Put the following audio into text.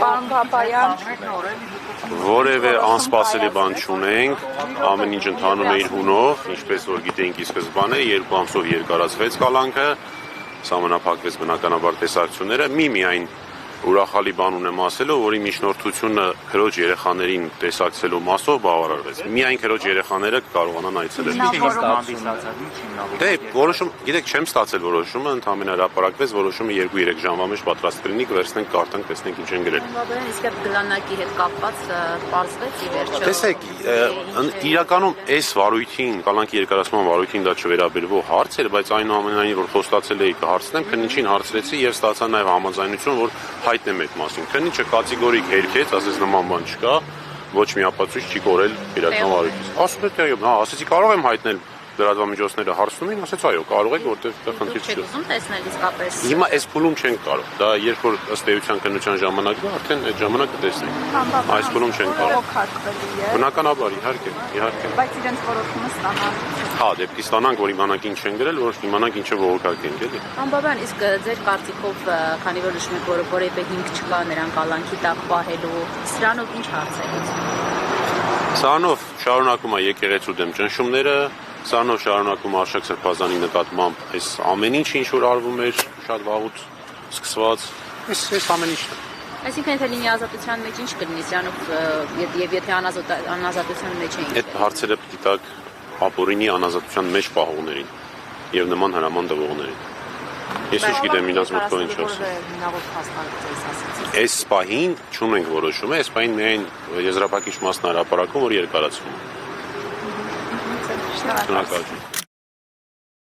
Պարոն Բաբայան, որևէ անսպասելի բան չունենք, ամեն ինչ ընթանում է իր հունով, ինչպես որ գիտեինք ի սկզբանե, 2 ամսով երկարացվեց կալանքը, սահմանափակվեց բնականաբար տեսակցությունները, միայն ուրախալի բան ունեմ ասելու, որի միջնորդությունը քրոջ երեխաներին տեսակցելու մասով բավարարվեց։ Միայն քրոջ երեխաները կարողանան այցելել։ Դե որոշում, գիտեք, չեմ ստացել որոշումը, ընդհանրապես հրապարակվեց, որոշումը 2-3 ժամվա մեջ պատրաստ կլինի, կվերցնենք, կարդանք, տեսնենք ինչ են գրել։ Իսկ այդ գլանակի հետ կապված պարզվեց ի վերջո։ Տեսեք, իրականում այս վարույթին, կալանքի երկարացման վարույթին դա չվերաբերվող հարց էր, բայց այնուամենայնիվ որ խոստացել էի կհարցնեմ, քննիչին հարցրեցի եւ ստացա նաեւ համաձայնություն, որ հայտնեմ այդ մասին։ Քննիչը կատեգորիկ հերքեց, ասես նման բան չկա, ոչ մի ապացույց չի կորել իրական վարույթից։ Ասում է թե այո, ասեցի կարող եմ հայտնել լրատվամիջոցները հարցնում են, ասեց այո, կարող եք, որտեղ խնդիր չի։ Ուզում տեսնել իսկապես։ Հիմա այս փուլում չենք կարող։ Դա երբ որ ըստ էության քննության ժամանակն է, արդեն այդ ժամանակը տեսնենք։ Այս փուլում չենք կարող։ Բնականաբար, իհարկե։ Բայց իրենց որոշումը ստանան։ Հա, դեպքի ստանանք, որ իմանանք ինչ են գրել, որ իմանանք ինչը բողոքակ են, էլի։ Անբավան, իսկ ձեր կարծիքով, քանի որ նշում եք, որ որևէ հիմք չկա նրան կալանքի տակ պահելու, սրանով ինչ հարց է լուծվում։ Սրանով շարունակում է եկեղեցու դեմ ճնշումները, սրանով շարունակում է Արշակ Սրբազանի նկատմամբ այս ամեն ինչ, ինչ որ արվում էր շատ վաղուց սկսված, այս ամեն ինչն է։ Այսինքն եթե լինի ազատության մեջ ինչ կլինի սրանով եւ եթե անազատության մեջ էին։ Այդ հարցերը պիտի տակ ապօրինի անազատության մեջ պահողներին եւ նման հրաման տվողներին։ Ես ինչ գիտեմ ինձ մտքով ինչ ասեմ։ Այս պահին չունենք որոշում, այս պահին միայն եզրափակիչ մասն հրապարակում, որ երկարացվում է։ Շնորհակալություն։